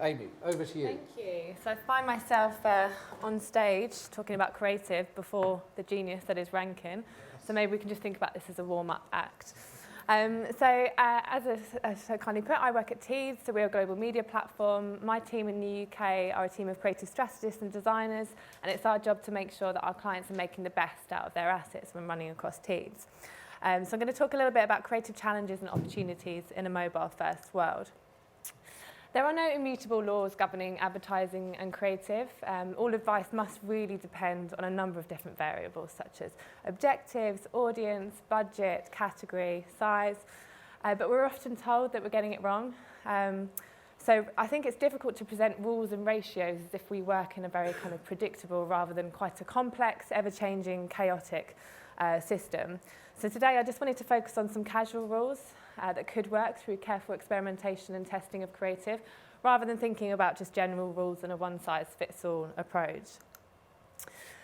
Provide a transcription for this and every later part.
Amy, over to you. Thank you. So I find myself on stage talking about creative before the genius that is ranking. So maybe we can just think about this as a warm-up act. As I kindly put, I work at Teads, so we're a global media platform. My team in the UK are a team of creative strategists and designers, and it's our job to make sure that our clients are making the best out of their assets when running across Teads. So I'm going to talk a little bit about creative challenges and opportunities in a mobile-first world. There are no immutable laws governing advertising and creative. All advice must really depend on a number of different variables, such as objectives, audience, budget, category, size. But we're often told that we're getting it wrong. So I think it's difficult to present rules and ratios as if we work in a very kind of predictable rather than quite a complex, ever-changing, chaotic system. So today I just wanted to focus on some casual rules that could work through careful experimentation and testing of creative, rather than thinking about just general rules and a one-size-fits-all approach.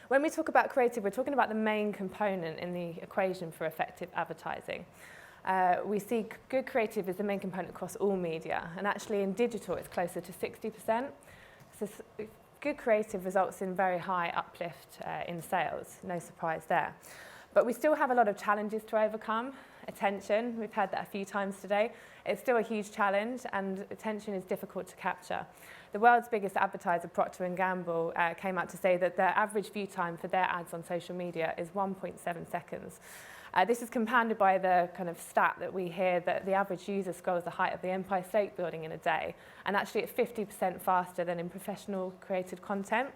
When we talk about creative, we're talking about the main component in the equation for effective advertising. We see good creative as the main component across all media, and actually in digital it's closer to 60%. So good creative results in very high uplift in sales, no surprise there. But we still have a lot of challenges to overcome. Attention, we've heard that a few times today. It's still a huge challenge, and attention is difficult to capture. The world's biggest advertiser, Procter & Gamble, came out to say that their average view time for their ads on social media is 1.7 seconds. This is compounded by the kind of stat that we hear that the average user scrolls the height of the Empire State Building in a day, and actually at 50% faster than in professional created content,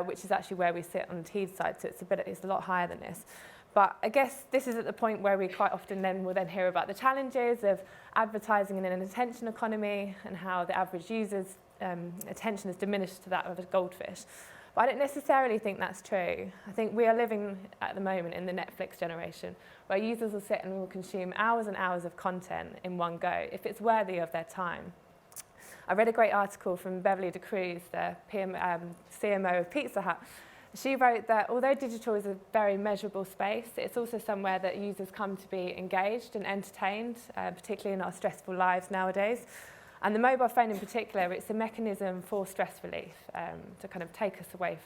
which is actually where we sit on the Teads side, so it's a lot higher than this. But I guess this is at the point where we quite often will hear about the challenges of advertising in an attention economy and how the average user's attention is diminished to that of a goldfish. But I don't necessarily think that's true. I think we are living at the moment in the Netflix generation, where users will sit and will consume hours and hours of content in one go, if it's worthy of their time. I read a great article from Beverly DeCruz, the CMO of Pizza Hut. She wrote that although digital is a very measurable space, it's also somewhere that users come to be engaged and entertained, particularly in our stressful lives nowadays. And the mobile phone in particular, it's a mechanism for stress relief, to kind of take us away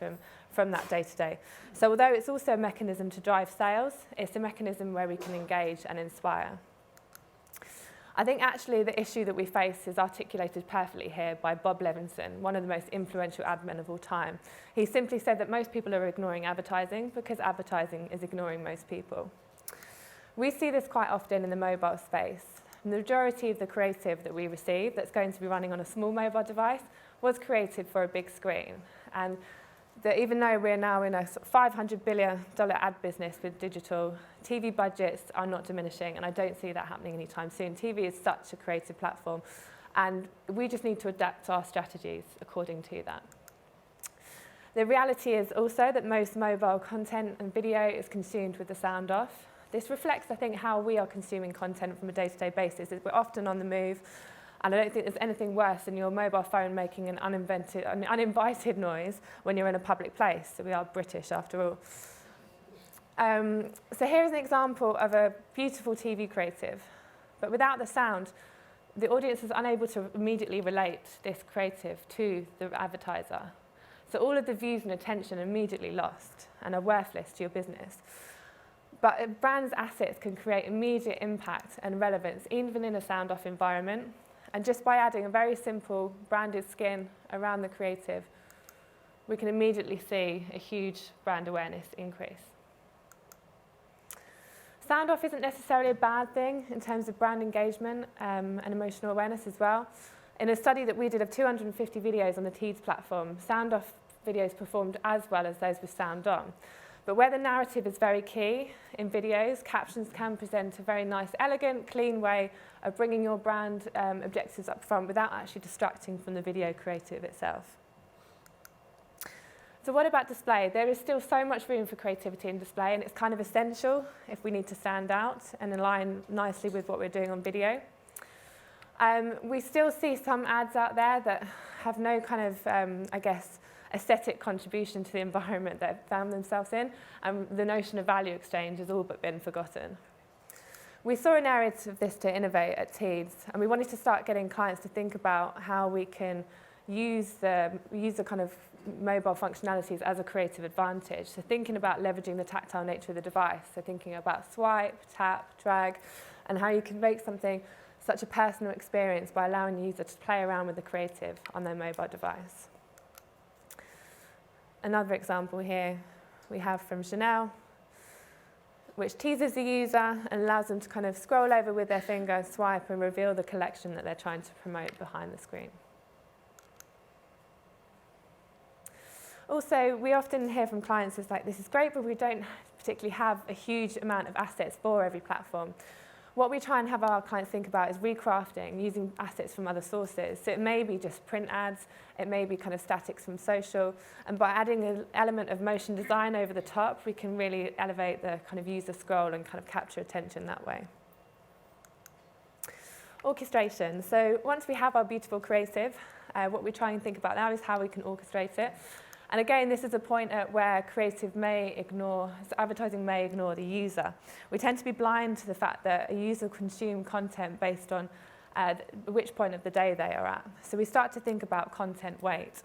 from that day-to-day. So although it's also a mechanism to drive sales, it's a mechanism where we can engage and inspire. I think actually the issue that we face is articulated perfectly here by Bob Levinson, one of the most influential ad men of all time. He simply said that most people are ignoring advertising because advertising is ignoring most people. We see this quite often in the mobile space. The majority of the creative that we receive that's going to be running on a small mobile device was created for a big screen. And that even though we're now in a $500 billion ad business with digital, TV budgets are not diminishing, and I don't see that happening anytime soon. TV is such a creative platform, and we just need to adapt our strategies according to that. The reality is also that most mobile content and video is consumed with the sound off. This reflects, I think, how we are consuming content from a day-to-day basis. We're often on the move, and I don't think there's anything worse than your mobile phone making an uninvited noise when you're in a public place. So we are British after all. So here's an example of a beautiful TV creative. But without the sound, the audience is unable to immediately relate this creative to the advertiser. So all of the views and attention are immediately lost and are worthless to your business. But brands' assets can create immediate impact and relevance, even in a sound-off environment. And just by adding a very simple branded skin around the creative, we can immediately see a huge brand awareness increase. Sound off isn't necessarily a bad thing in terms of brand engagement and emotional awareness as well. In a study that we did of 250 videos on the Teads platform, sound off videos performed as well as those with sound on. But where the narrative is very key in videos, captions can present a very nice, elegant, clean way of bringing your brand objectives up front without actually distracting from the video creative itself. So what about display? There is still so much room for creativity in display, and it's kind of essential if we need to stand out and align nicely with what we're doing on video. We still see some ads out there that have no kind of, I guess, aesthetic contribution to the environment that they've found themselves in, and the notion of value exchange has all but been forgotten. We saw an area of this to innovate at Teads, and we wanted to start getting clients to think about how we can use the kind of mobile functionalities as a creative advantage. So thinking about leveraging the tactile nature of the device, so thinking about swipe, tap, drag, and how you can make something such a personal experience by allowing the user to play around with the creative on their mobile device. Another example here we have from Chanel, which teases the user and allows them to kind of scroll over with their finger, swipe, and reveal the collection that they're trying to promote behind the screen. Also, we often hear from clients, it's like, this is great, but we don't particularly have a huge amount of assets for every platform. What we try and have our clients think about is recrafting, using assets from other sources. So it may be just print ads, it may be kind of statics from social, and by adding an element of motion design over the top, we can really elevate the kind of user scroll and kind of capture attention that way. Orchestration. So once we have our beautiful creative, what we try and think about now is how we can orchestrate it. And again, this is a point at where creative may ignore, so advertising may ignore the user. We tend to be blind to the fact that a user consumes content based on which point of the day they are at. So we start to think about content weight.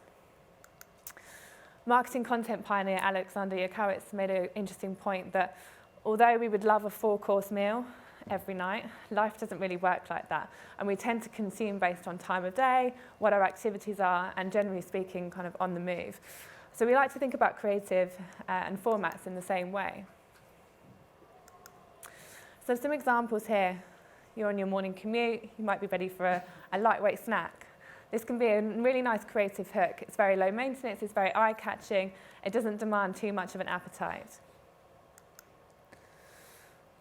Marketing content pioneer Alexander Yakowicz made an interesting point that although we would love a 4-course meal every night, life doesn't really work like that. And we tend to consume based on time of day, what our activities are, and generally speaking, kind of on the move. So we like to think about creative and formats in the same way. So some examples here. You're on your morning commute, you might be ready for a lightweight snack. This can be a really nice creative hook. It's very low maintenance, it's very eye-catching, it doesn't demand too much of an appetite.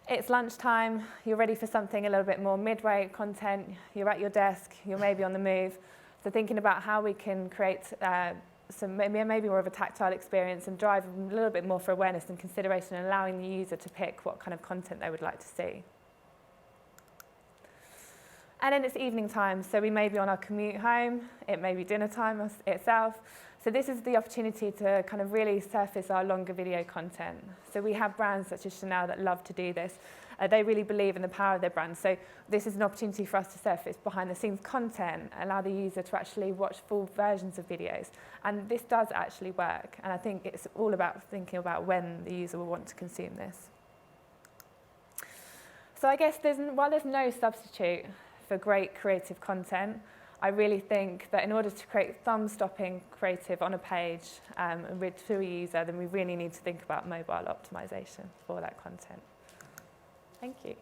It's lunchtime, you're ready for something a little bit more mid-weight content, you're at your desk, you're maybe on the move. So thinking about how we can create maybe more of a tactile experience and drive a little bit more for awareness and consideration and allowing the user to pick what kind of content they would like to see. And then it's evening time, so we may be on our commute home, it may be dinner time itself. So this is the opportunity to kind of really surface our longer video content. So we have brands such as Chanel that love to do this. They really believe in the power of their brand. So this is an opportunity for us to surface behind the scenes content, allow the user to actually watch full versions of videos. And this does actually work. And I think it's all about thinking about when the user will want to consume this. So I guess while there's no substitute for great creative content, I really think that in order to create thumb-stopping creative on a page to a user, then we really need to think about mobile optimization for that content. Thank you.